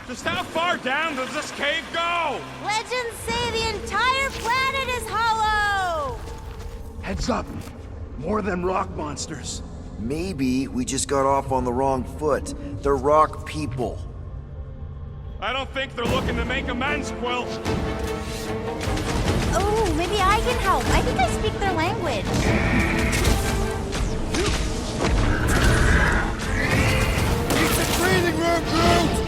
Just how far down does this cave go? Legends say the entire planet is hollow! Heads up. More than rock monsters. Maybe we just got off on the wrong foot. They're rock people. I don't think they're looking to make amends, Quill. Oh, maybe I can help. I think I speak their language. It's a breathing room, Groot!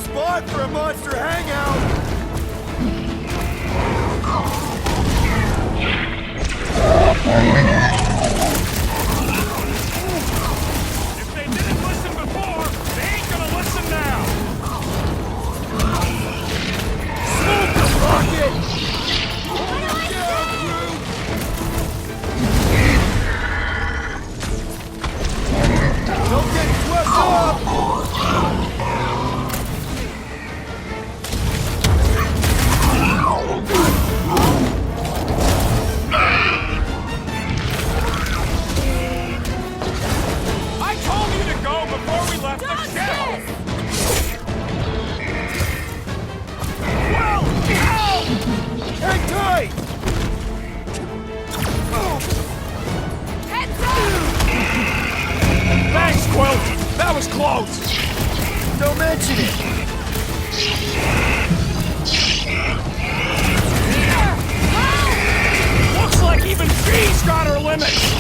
Spot for a monster hangout! If they didn't listen before, they ain't gonna listen now! Smoke the rocket! Don't get swept up! That was close! Don't mention it! Looks like even she's got her limits!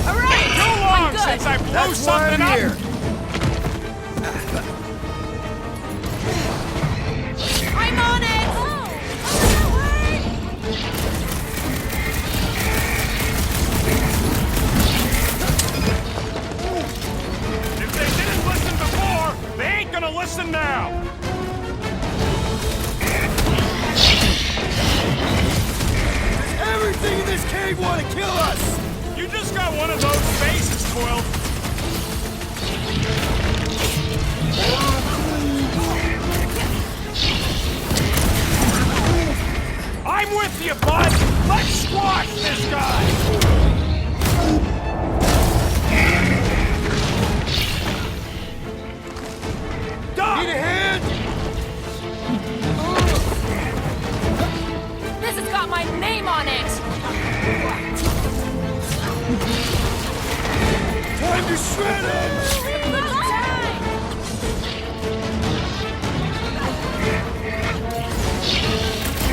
Alright! Too long since I blew That's why something I'm up! here. I'm on it! If they didn't listen before, they ain't gonna listen now! Everything in this cave want to kill us! You just got one of those faces, Quill. I'm with you, bud! Let's squash this guy! Need a hand? This has got my name on it! Time to shred him! About time!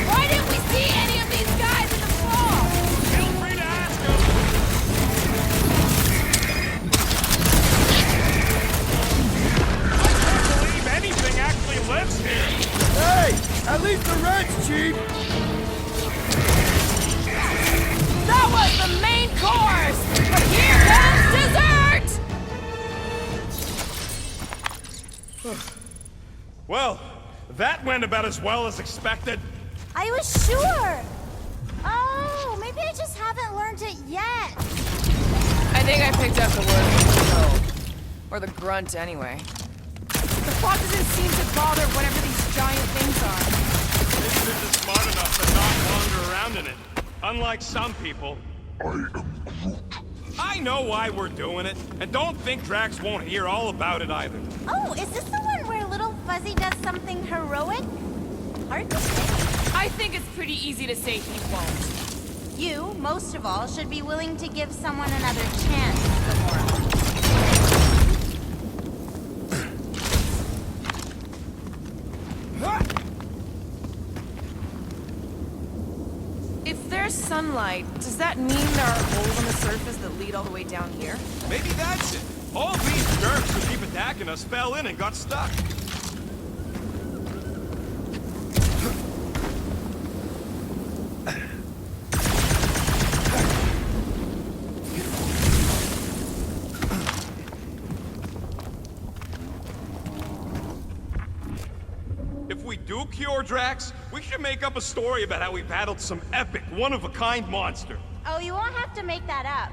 Why didn't we see any of these guys in the fall? Feel free to ask him. I can't believe anything actually lives here. Hey! At least the rent's cheap! That was the main course! But here comes dessert! Well, that went about as well as expected. I was sure! Oh, maybe I just haven't learned it yet. I think I picked up the word "go." Or the grunt, anyway. The plot doesn't seem to bother whatever these giant things are. Maybe they're just smart enough to not wander around in it. Unlike some people. I am Groot. I know why we're doing it, and don't think Drax won't hear all about it either. Oh, is this the one where little Fuzzy does something heroic? Hard to say. I think it's pretty easy to say he won't. You, most of all, should be willing to give someone another chance, Gamora. If there's sunlight, does that mean there are holes on the surface that lead all the way down here? Maybe that's it. All these jerks who keep attacking us fell in and got stuck. If we do cure Drax, we should make up a story about how we battled some epic, one-of-a-kind monster. Oh, you won't have to make that up.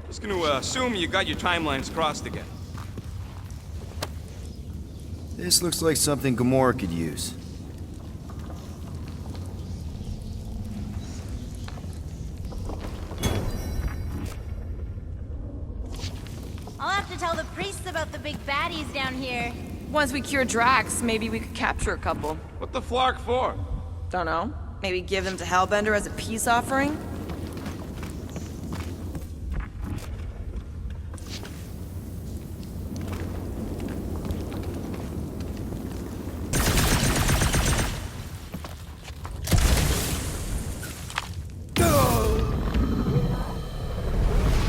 Just gonna assume you got your timelines crossed again. This looks like something Gamora could use. I'll have to tell the priests about the big baddies down here. Once we cure Drax, maybe we could capture a couple. What the flark for? Don't know. Maybe give them to Hellbender as a peace offering?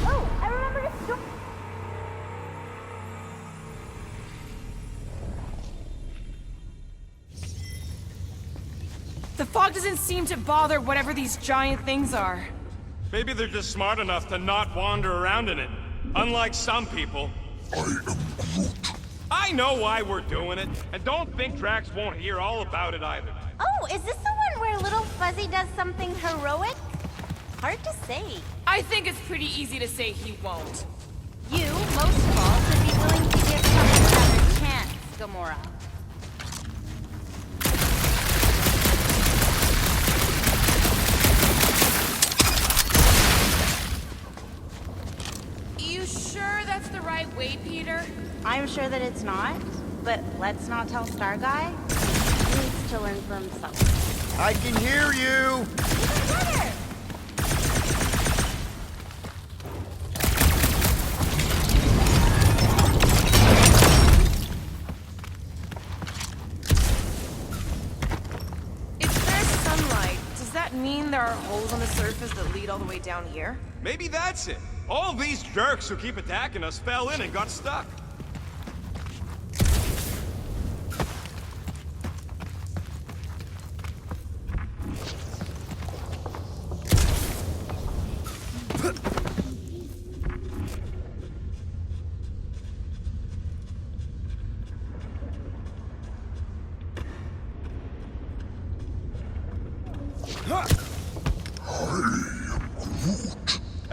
Oh, I remembered a story. The fog doesn't seem to bother whatever these giant things are. Maybe they're just smart enough to not wander around in it. Unlike some people. I am Groot. I know why we're doing it, and don't think Drax won't hear all about it either. Oh, is this the one where little Fuzzy does something heroic? Hard to say. I think it's pretty easy to say he won't. You, most of all, should be willing to give someone another chance, Gamora. You sure that's the right way, Peter? I'm sure that it's not, but let's not tell Star Guy. He needs to learn for himself. I can hear you! Even better! If there's sunlight, does that mean there are holes on the surface that lead all the way down here? Maybe that's it. All these jerks who keep attacking us fell in and got stuck.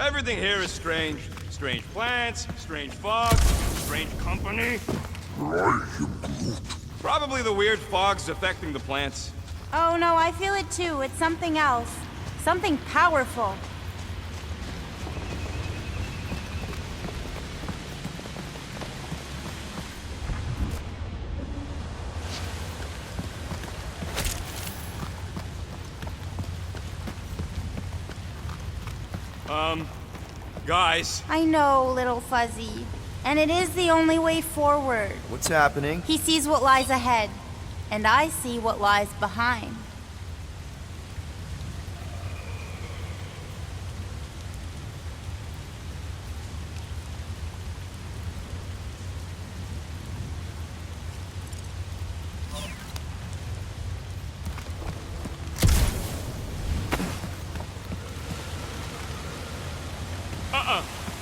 Everything here is strange. Strange plants, strange fog, strange company. I am Groot. Probably the weird fog's affecting the plants. Oh no, I feel it too. It's something else. Something powerful. Guys. I know, little Fuzzy. And it is the only way forward. What's happening? He sees what lies ahead, and I see what lies behind.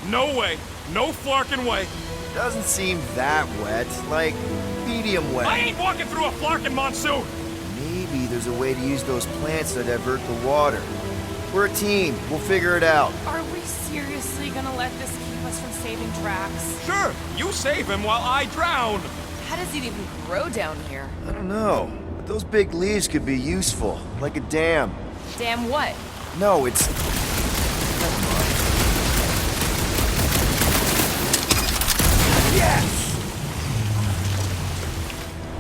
No way. No flarkin' way. Doesn't seem that wet. Like, medium wet. I ain't walking through a flarkin' monsoon. Maybe there's a way to use those plants to divert the water. We're a team. We'll figure it out. Are we seriously gonna let this keep us from saving Drax? Sure, you save him while I drown. How does it even grow down here? I don't know, but those big leaves could be useful. Like a dam. Damn what? No, it's... Never mind. Yes!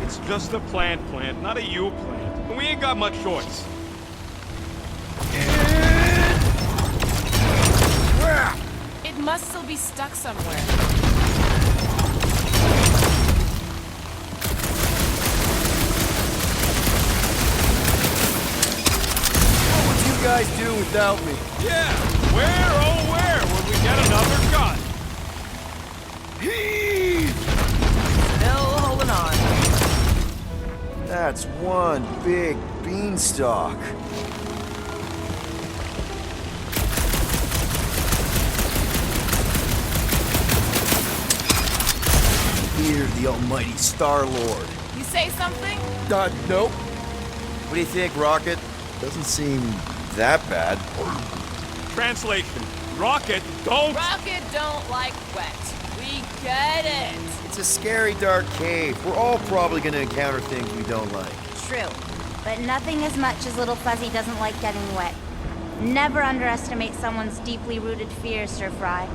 It's just a plant, not a you plant. We ain't got much choice. It must still be stuck somewhere. What would you guys do without me? Yeah, where, oh where would we get another gun? Still holding on. That's one big beanstalk. fear the almighty Star-Lord. You say something? Nope. What do you think, Rocket? Doesn't seem that bad. Translation. Rocket, don't... Rocket don't like wet. We get it. It's a scary, dark cave. We're all probably gonna encounter things we don't like. True. But nothing as much as Little Fuzzy doesn't like getting wet. Never underestimate someone's deeply rooted fears, Sir Fry.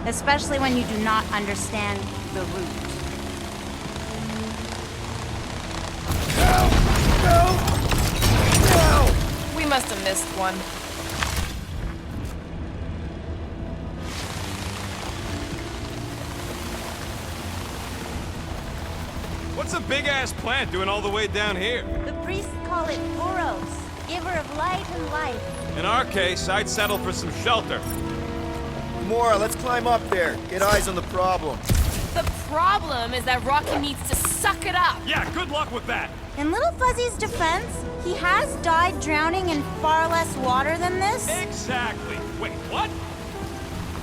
Especially when you do not understand the root. We must have missed one. What's a big-ass plant doing all the way down here? The priests call it Boros, giver of light and life. In our case, I'd settle for some shelter. Gamora, let's climb up there. Get eyes on the problem. The problem is that Rocky needs to suck it up. Yeah, good luck with that. In Little Fuzzy's defense, he has died drowning in far less water than this. Exactly. Wait, what?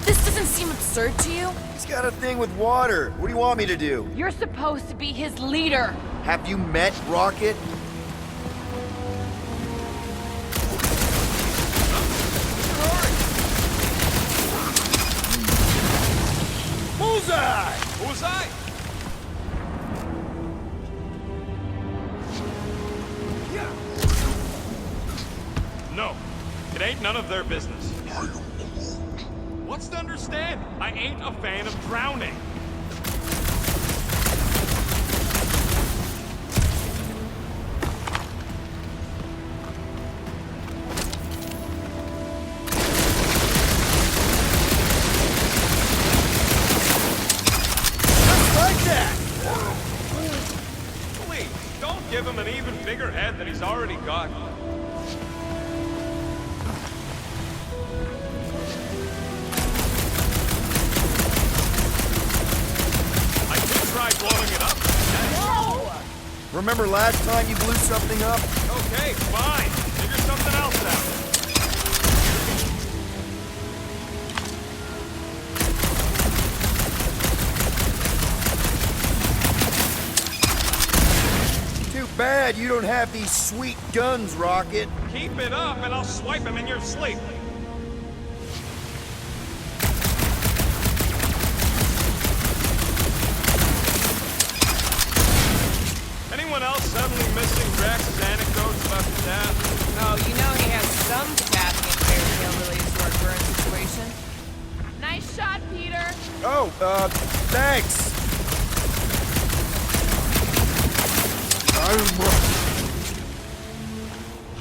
This doesn't seem absurd to you? He's got a thing with water. What do you want me to do? You're supposed to be his leader. Have you met Rocket? Bullseye! Bullseye? Yeah. No, it ain't none of their business. What's to understand? I ain't a fan of drowning. Please, don't give him an even bigger head than he's already got. I did try blowing it up. No! Remember last time you blew something up? Okay, fine. Figure something else out. Too bad you don't have these sweet guns, Rocket. Keep it up and I'll swipe him in your sleep. Anyone else suddenly missing Drax's anecdotes about his dad? Oh, you know he has some capacity in fairy tale related to our current situation. Nice shot, Peter. Oh, thanks.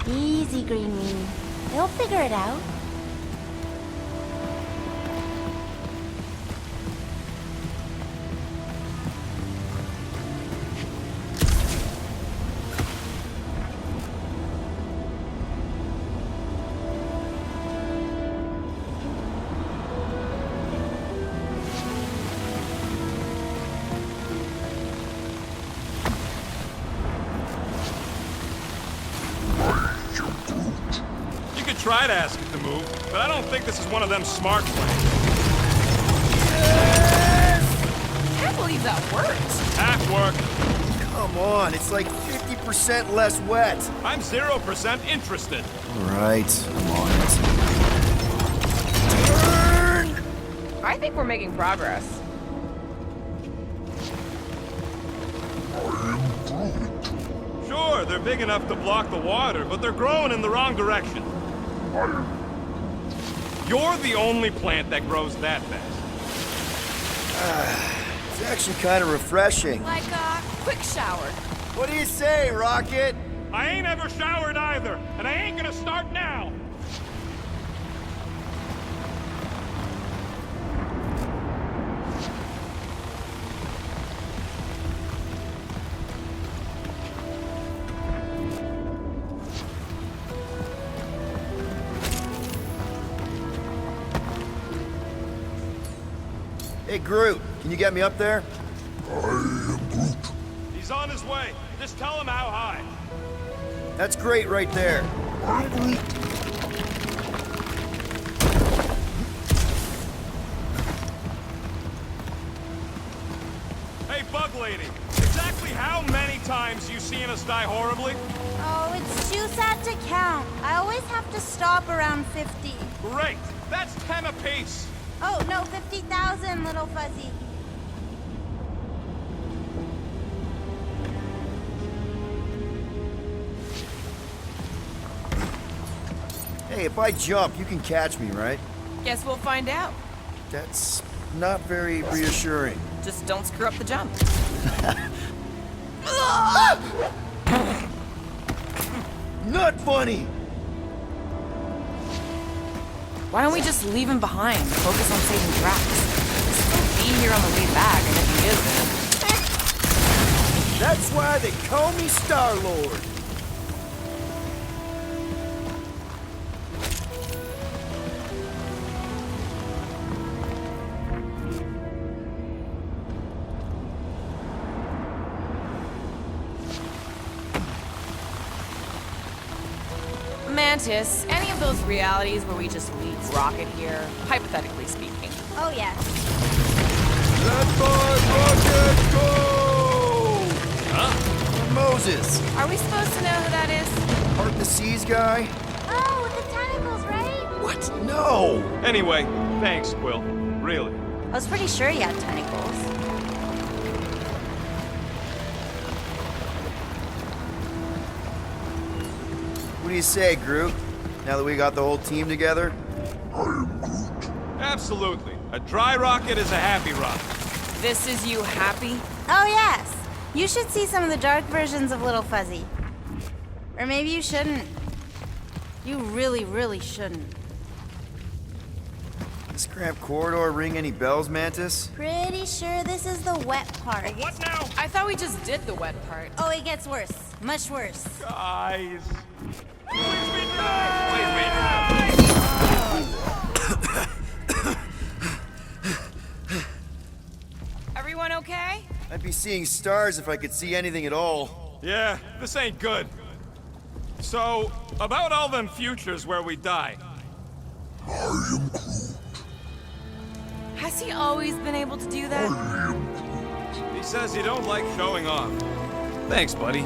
Easy, Green Meanie. They'll figure it out. You could try to ask it to move, but I don't think this is one of them smart plans. I can't believe that worked. Half work. Come on, it's like 50% less wet. I'm 0% interested. All right, I'm on it. Turn! I think we're making progress. Sure, they're big enough to block the water, but they're growing in the wrong direction. You're the only plant that grows that fast. It's actually kind of refreshing. Like a quick shower. What do you say, Rocket? I ain't ever showered either, and I ain't gonna start now. Hey, Groot, can you get me up there? He's on his way. Just tell him how high. That's great right there. Hey, Bug how many times you've seen us die horribly? Oh, it's too sad to count. I always have to stop around 50. Great! That's 10 apiece! Oh, no, 50,000, little fuzzy. Hey, if I jump, you can catch me, right? Guess we'll find out. That's not very reassuring. Just don't screw up the jump. Not funny! Why don't we just leave him behind and focus on saving Drax? He'll still be here on the way back, and if he isn't... That's why they call me Star-Lord. Mantis, any of those realities where we just leave Rocket here, hypothetically speaking? Oh, yes. Let my rocket go! Huh? Moses, Are we supposed to know who that is? Part the Seas guy? Oh, with the tentacles, right? What? No! Anyway, thanks, Quill. Really. I was pretty sure he had tentacles. What do you say, Groot? Now that we got the whole team together? Absolutely. A dry rocket is a happy rocket. This is you happy? Oh, yes. You should see some of the dark versions of Little Fuzzy. Or maybe you shouldn't. You really, really shouldn't. This cramped corridor ring any bells, Mantis? Pretty sure this is the wet part. What now? I thought we just did the wet part. Oh, it gets worse. Much worse. Guys. Please be dry! Please be dry! Everyone okay? I'd be seeing stars if I could see anything at all. Yeah, this ain't good. So, about all them futures where we die. Has he always been able to do that? He says he don't like showing off. Thanks, buddy.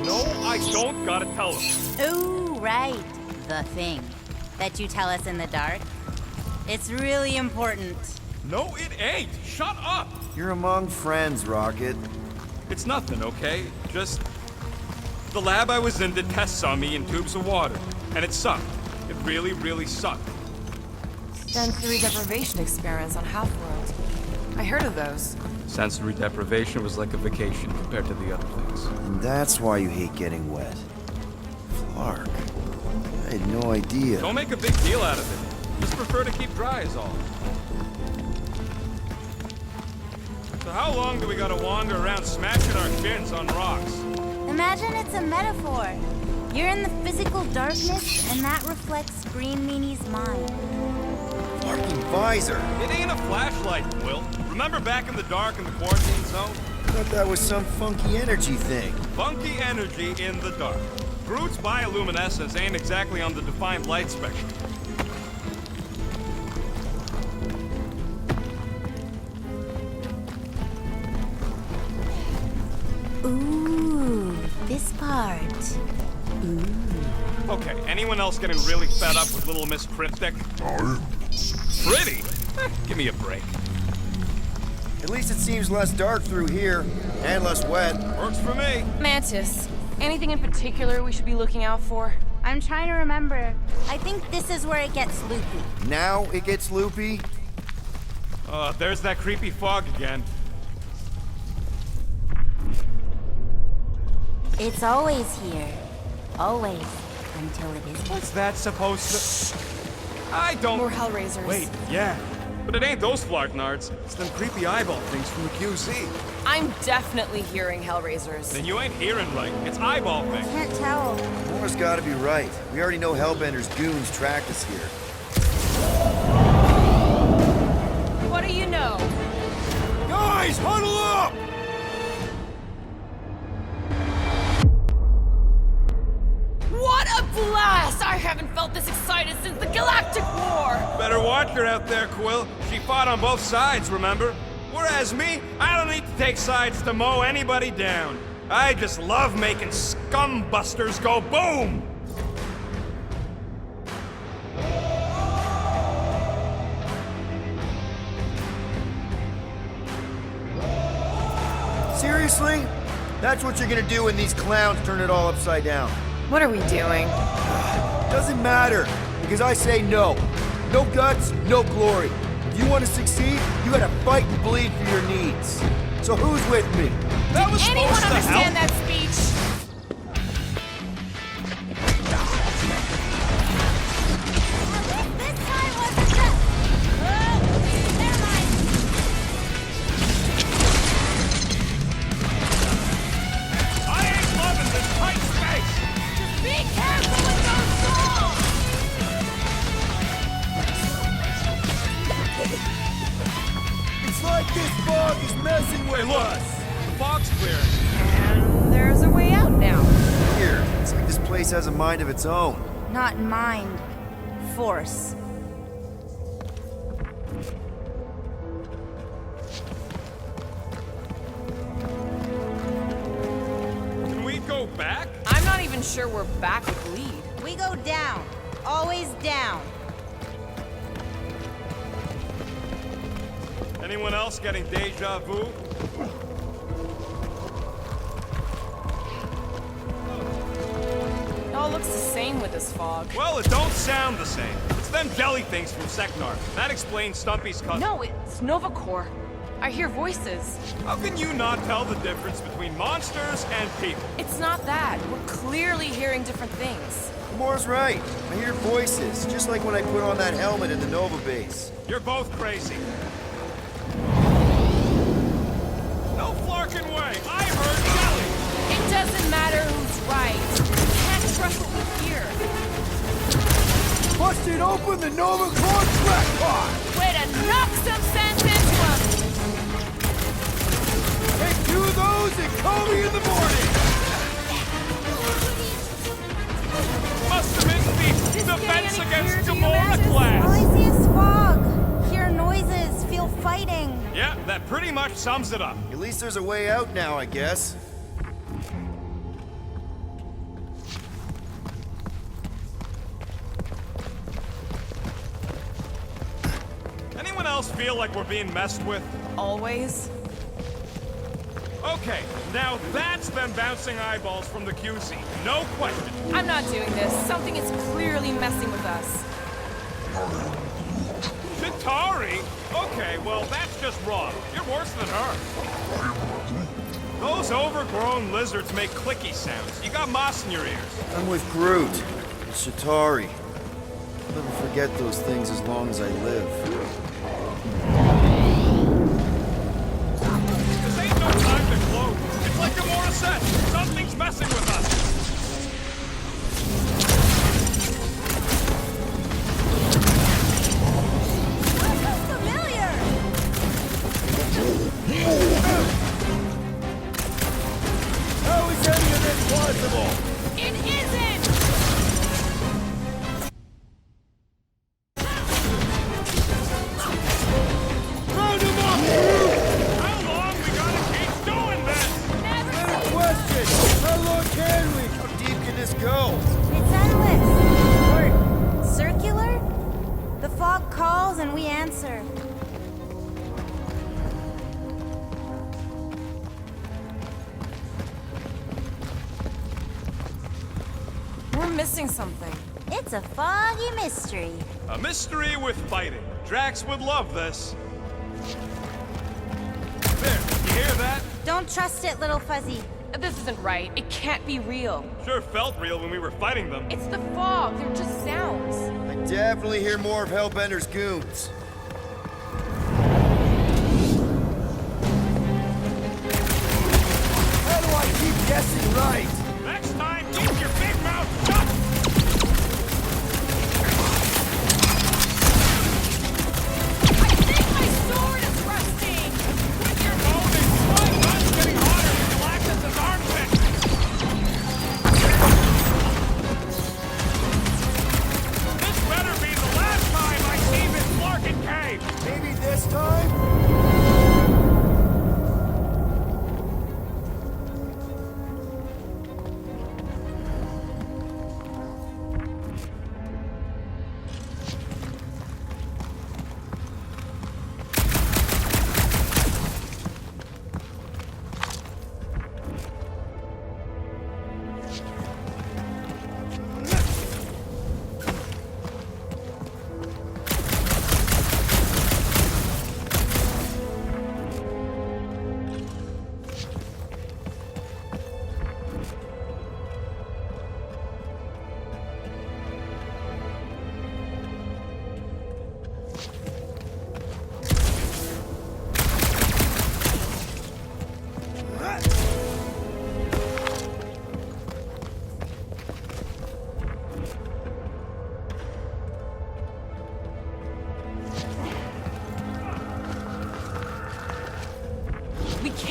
No, I don't gotta tell him. Ooh, right. The thing that you tell us in the dark. It's really important. No, it ain't. Shut up. You're among friends, Rocket. It's nothing, okay? Just... the lab I was in did tests on me in tubes of water. And it sucked. It really, really sucked. Sensory deprivation experiments on Half-World. I heard of those. Sensory deprivation was like a vacation compared to the other things. And that's why you hate getting wet. Clark. I had no idea. Don't make a big deal out of it. Just prefer to keep dry is all. So how long do we gotta wander around smashing our shins on rocks? Imagine it's a metaphor. You're in the physical darkness, and that reflects Green Meanie's mind. Fucking visor. It ain't a flashlight, Will. Remember back in the dark in the quarantine zone? I thought that was some funky energy thing. Funky energy in the dark. Groot's bioluminescence ain't exactly on the defined light spectrum. Ooh, this part. Okay, anyone else getting really fed up with Little Miss Cryptic? Pretty? Give me a break. At least it seems less dark through here, and less wet. Works for me. Mantis, anything in particular we should be looking out for? I'm trying to remember. I think this is where it gets loopy. Now it gets loopy. There's that creepy fog again. It's always here. Always. Until it isn't. What's that supposed to... I don't... More Hellraisers. Wait, yeah. But it ain't those flartnards. It's them creepy eyeball things from the QZ. I'm definitely hearing Hellraisers. Then you ain't hearing right. It's eyeball things. Can't tell. Moore's gotta be right. We already know Hellbender's goons tracked us here. What do you know? Guys, huddle up! What a blast! I haven't felt this excited since the Galactic War! Better watch her out there, Quill. She fought on both sides, remember? Whereas me, I don't need to take sides to mow anybody down. I just love making scumbusters go boom! Seriously? That's what you're gonna do when these clowns turn it all upside down. What are we doing? Doesn't matter, because I say no. No guts, no glory. If you want to succeed, you gotta fight and bleed for your needs. So who's with me? That was Anyone supposed to help. understand that speech? This time wasn't just... Oh, never mind. I ain't loving this tight space! Just be careful with those balls! It's like this fog is messing with Hey, look! us. The fog's clearing. And there's a way out now. Here, it's like this place has a mind of its own. Not mind. Force. Can we go back? I'm not even sure we're back with lead. We go down. Always down. Anyone else getting deja vu? It all looks the same with this fog. Well, it don't sound the same. It's them jelly things from Seknar. That explains Stumpy's cousin. No, it's Nova Corps. I hear voices. How can you not tell the difference between monsters and people? It's not that. We're clearly hearing different things. Moore's right. I hear voices, just like when I put on that helmet in the Nova base. You're both crazy. No flarkin' way! I heard jelly! It doesn't matter who's right. We can't trust what we hear. Busted open the Nova Corps crackpot! Way to knock some sense into them! Take 2 of those and call me in the morning! Must have been the Defense getting any Against clearer to you, Gamora Mantis? All class! I see is fog. Hear noises. Feel fighting. Yeah, that pretty much sums it up. At least there's a way out now, I guess. Anyone else feel like we're being messed with? Always. Okay, now that's them bouncing eyeballs from the QC. No question. I'm not doing this. Something is clearly messing with us. Chitauri? Okay, well, that's just wrong. You're worse than her. Those overgrown lizards make clicky sounds. You got moss in your ears. I'm with Groot. It's Chitauri. I'll never forget those things as long as I live. This ain't no time to gloat. It's like Gamora said. Something's messing with us. Familiar. How is any of this possible? It isn't! Round him up! How long we gotta keep doing this? Better question! How long can we? How deep can this go? It's endless. Or circular? The fog calls and we answer. We're missing something. It's a foggy mystery. A mystery with fighting. Drax would love this. There, you hear that? Don't trust it, little fuzzy. This isn't right. It can't be real. Sure felt real when we were fighting them. It's the fog. They're just sounds. I definitely hear more of Hellbender's goons. How do I keep guessing right? Next time, keep your big mouth shut! I think my sword is rusting! Quit your moaning! My gun's getting hotter than Galactus' armpit! This better be the last time I see this Larkin cave! Maybe this time?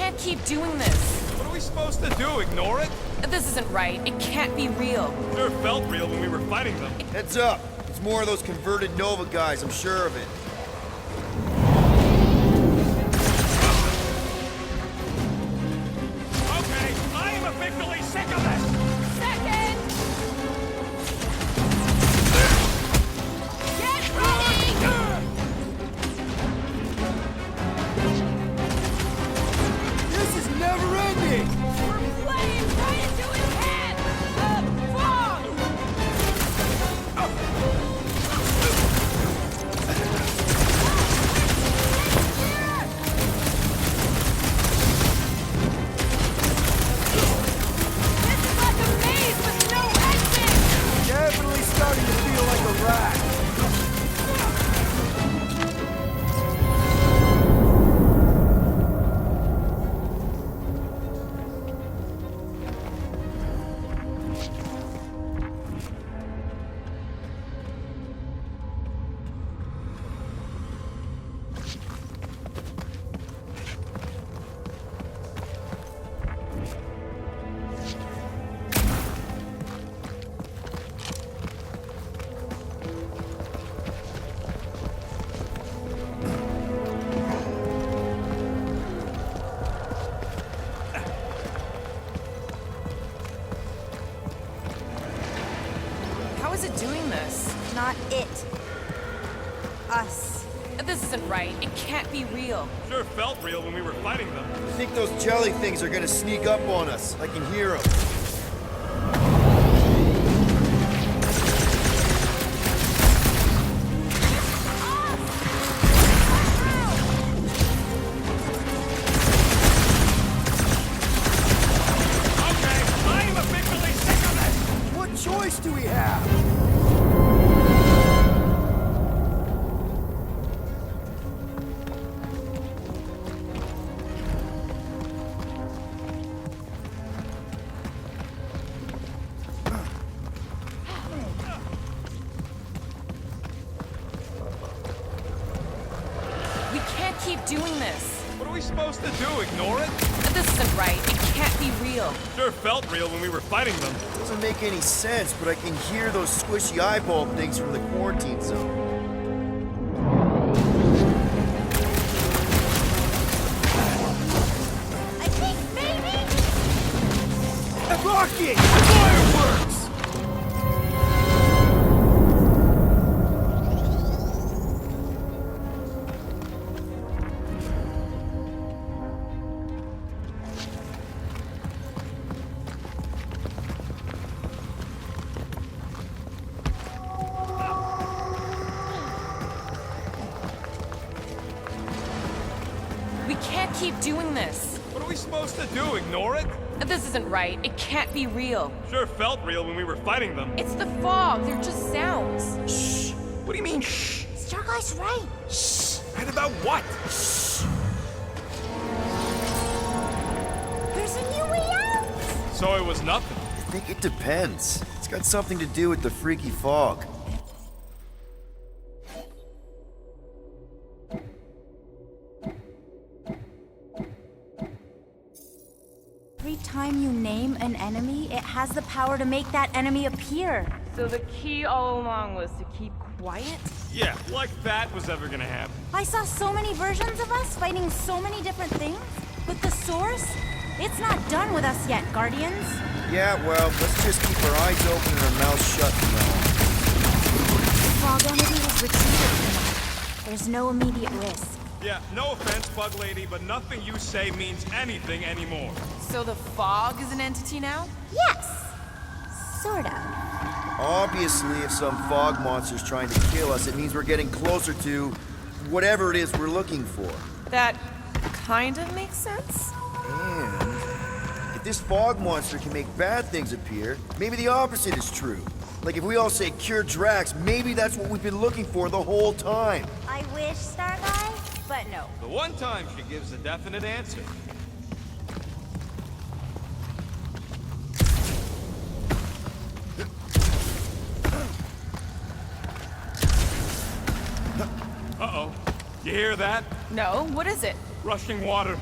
can't keep doing this. What are we supposed to do? Ignore it? This isn't right. It can't be real. Sure felt real when we were fighting them. Heads up! It's more of those converted Nova guys, I'm sure of it. Okay, I am officially sick of this! Second! Get ready! This is never ending! We're playing right into his head! Fog! This is like a maze with no exit! Definitely starting to feel like a rat. How is it doing this? Not it. Us. This isn't right. It can't be real. Sure felt real when we were fighting them. I think those jelly things are gonna sneak up on us. I can hear them. Okay, I am officially sick of this! What choice do we have? We can't keep doing this. What are we supposed to do? Ignore it? This isn't right. It can't be real. Sure felt real when we were fighting them. Doesn't make any sense, but I can hear those squishy eyeball things from the quarantine zone. I think maybe. Rocket! Fireworks! We can't keep doing this. What are we supposed to do? Ignore it? This isn't right. It can't be real. Sure felt real when we were fighting them. It's the fog. They're just sounds. Shh! What do you mean, shh? Starguy's right. Shh. And about what? There's a new way out. So it was nothing. I think it depends. It's got something to do with the freaky fog. Every time you name an enemy, it has the power to make that enemy appear. So the key all along was to keep quiet? Yeah, like that was ever gonna happen. I saw so many versions of us fighting so many different things, but the source, it's not done with us yet, Guardians. Yeah, well, let's just keep our eyes open and our mouths shut from now on. The fog entity has retreated from us. There's no immediate risk. Yeah, no offense, Bug Lady, but nothing you say means anything anymore. So the fog is an entity now? Yes. Sort of. Obviously, if some fog monster's trying to kill us, it means we're getting closer to whatever it is we're looking for. That kind of makes sense. And if this fog monster can make bad things appear, maybe the opposite is true. Like if we all say cure Drax, maybe that's what we've been looking for the whole time. I wish, Starguy, but no. The one time she gives a definite answer. Uh-oh. You hear that? No, what is it? Rushing water.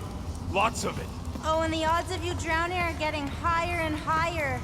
Lots of it. Oh, and the odds of you drowning are getting higher and higher.